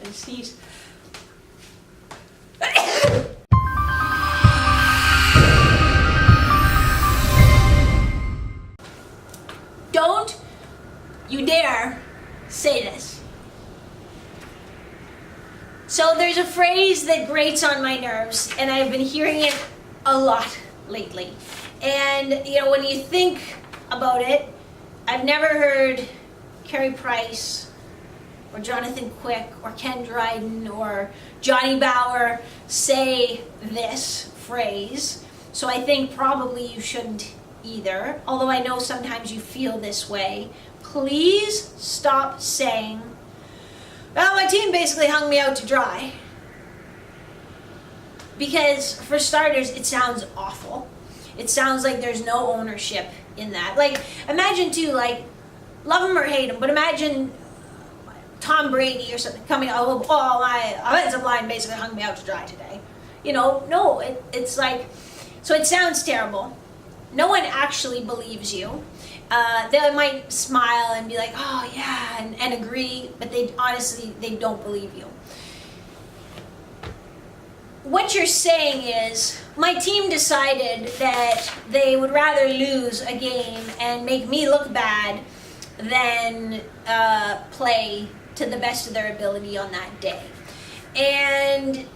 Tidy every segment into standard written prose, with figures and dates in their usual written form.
and sneeze. Don't you dare say this. So there's a phrase that grates on my nerves, and I've been hearing it a lot lately. And, you know, when you think about it, I've never heard Carey Price or Jonathan Quick or Ken Dryden or Johnny Bauer say this phrase. So I think probably you shouldn't either, although I know sometimes you feel this way. Please stop saying, well, my team basically hung me out to dry. Because for starters, it sounds awful. It sounds like there's no ownership in that. Like, imagine too, like, love him or hate him, but imagine Tom Brady or something coming out, oh, my offensive line basically hung me out to dry today. You know, no, it's like, so it sounds terrible. No one actually believes you. They might smile and be like, oh yeah, and agree, but they honestly, they don't believe you. What you're saying is, my team decided that they would rather lose a game and make me look bad than play to the best of their ability on that day. And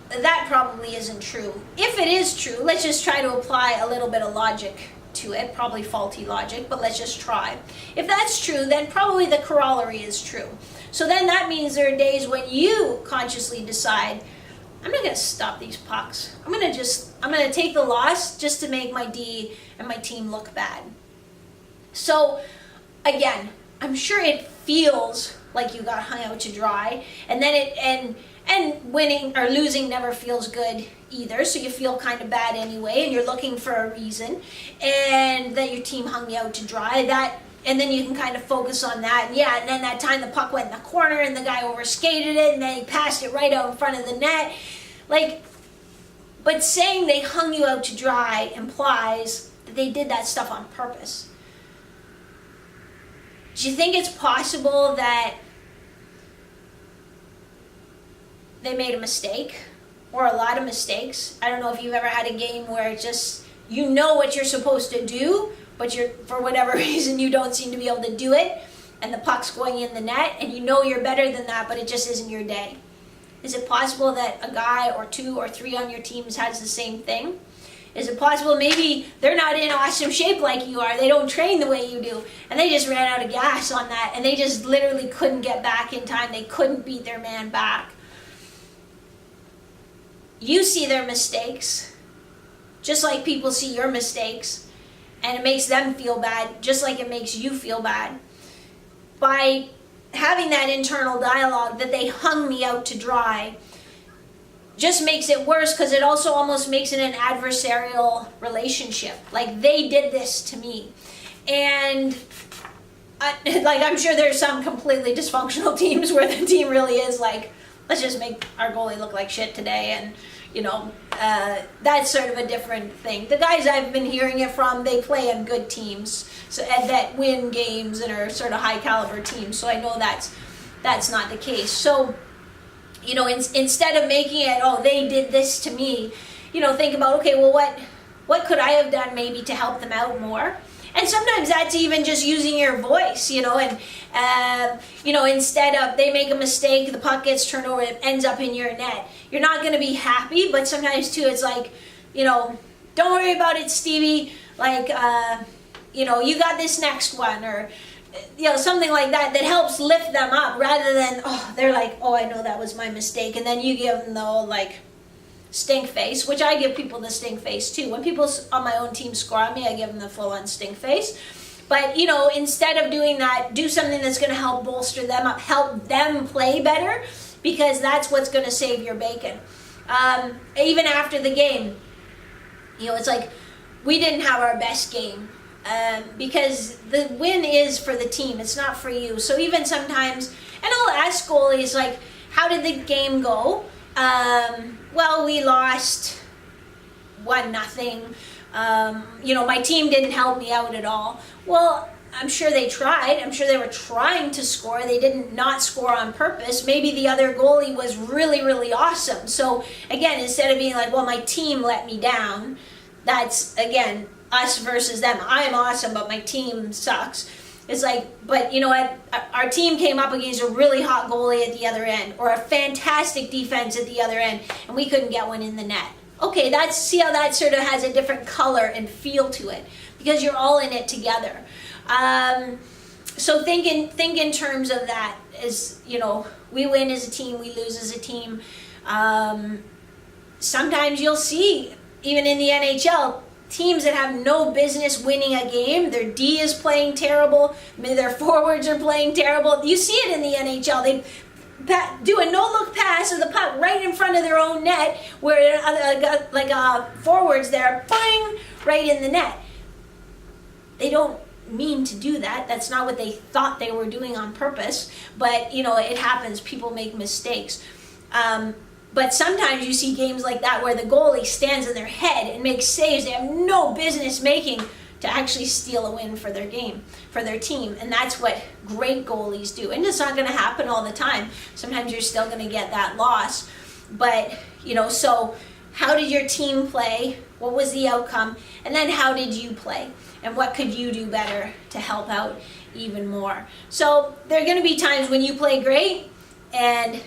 that probably isn't true. If it is true, let's just try to apply a little bit of logic to it, probably faulty logic, but let's just try. If that's true, then probably the corollary is true. So then that means there are days when you consciously decide, I'm not going to stop these pucks. I'm going to take the loss just to make my D and my team look bad. So again, I'm sure it feels like you got hung out to dry, and then and winning or losing never feels good either, so you feel kind of bad anyway, and you're looking for a reason, and that your team hung you out to dry. And then you can kind of focus on that. And then that time the puck went in the corner and the guy overskated it and then he passed it right out in front of the net. Like, but saying they hung you out to dry implies that they did that stuff on purpose. Do you think it's possible that they made a mistake or a lot of mistakes? I don't know if you've ever had a game where it just, you know what you're supposed to do, but for whatever reason you don't seem to be able to do it, and the puck's going in the net, and you know you're better than that, but it just isn't your day. Is it possible that a guy or two or three on your teams has the same thing? Is it possible maybe they're not in awesome shape like you are, they don't train the way you do, and they just ran out of gas on that, and they just literally couldn't get back in time, they couldn't beat their man back. You see their mistakes, just like people see your mistakes, and it makes them feel bad, just like it makes you feel bad. By having that internal dialogue that they hung me out to dry, just makes it worse, because it also almost makes it an adversarial relationship. Like, they did this to me. And like, I'm sure there's some completely dysfunctional teams where the team really is like, let's just make our goalie look like shit today, and you know, that's sort of a different thing. The guys I've been hearing it from, they play on good teams, so and that win games and are sort of high caliber teams. So I know that's not the case. So, you know, instead of making it, oh, they did this to me, you know, think about, okay, well, what could I have done maybe to help them out more? And sometimes that's even just using your voice, you know, and, you know, instead of they make a mistake, the puck gets turned over, it ends up in your net. You're not going to be happy, but sometimes too, it's like, you know, don't worry about it, Stevie, like, you know, you got this next one, or, you know, something like that helps lift them up, rather than, oh, they're like, oh, I know that was my mistake, and then you give them the old, like, stink face, which I give people the stink face too. When people on my own team score on me, I give them the full-on stink face. But, you know, instead of doing that, do something that's going to help bolster them up, help them play better, because that's what's going to save your bacon. Even after the game, you know, it's like, we didn't have our best game, because the win is for the team, it's not for you. So even sometimes, and I'll ask goalies, like, how did the game go? Well, we lost 1-0. You know, my team didn't help me out at all. Well, I'm sure they tried. I'm sure they were trying to score. They didn't not score on purpose. Maybe the other goalie was really, really awesome. So again, instead of being like, well, my team let me down, that's, again, us versus them. I'm awesome, but my team sucks. It's like, but you know what? Our team came up against a really hot goalie at the other end, or a fantastic defense at the other end, and we couldn't get one in the net. Okay, see how that sort of has a different color and feel to it, because you're all in it together. So think in terms of that, as you know, we win as a team, we lose as a team. Sometimes you'll see, even in the NHL, teams that have no business winning a game. Their D is playing terrible, maybe their forwards are playing terrible. You see it in the NHL. They do a no-look pass of the puck right in front of their own net, where forwards there, bang, right in the net. They don't mean to do that. That's not what they thought they were doing on purpose. But you know, it happens. People make mistakes. But sometimes you see games like that where the goalie stands in their head and makes saves they have no business making to actually steal a win for their game, for their team. And that's what great goalies do. And it's not going to happen all the time. Sometimes you're still going to get that loss. But, you know, so how did your team play? What was the outcome? And then how did you play? And what could you do better to help out even more? So there are going to be times when you play great and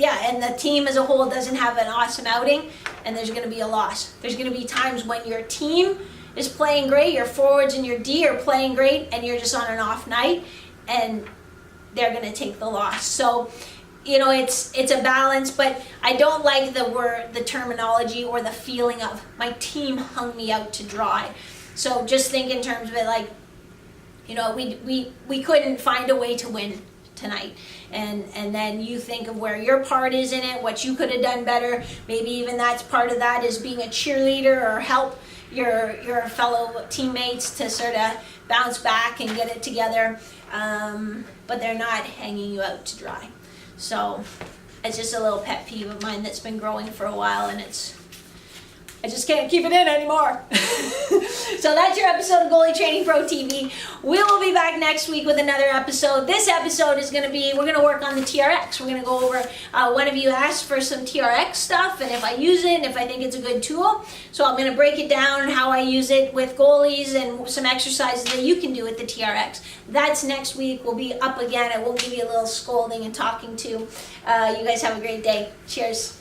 and the team as a whole doesn't have an awesome outing, and there's going to be a loss. There's going to be times when your team is playing great, your forwards and your D are playing great, and you're just on an off night, and they're going to take the loss. So, you know, it's a balance, but I don't like the terminology or the feeling of my team hung me out to dry. So just think in terms of it like, you know, we couldn't find a way to win tonight, and then you think of where your part is in it, what you could have done better. Maybe even that's part of that is being a cheerleader or help your fellow teammates to sort of bounce back and get it together, but they're not hanging you out to dry. So it's just a little pet peeve of mine that's been growing for a while, and I just can't keep it in anymore. So that's your episode of Goalie Training Pro TV. We will be back next week with another episode. This episode is going to be, we're going to work on the TRX. We're going to go over, one of you asked for some TRX stuff, and if I use it, and if I think it's a good tool. So I'm going to break it down and how I use it with goalies and some exercises that you can do with the TRX. That's next week. We'll be up again. I will give you a little scolding and talking to. You guys have a great day. Cheers.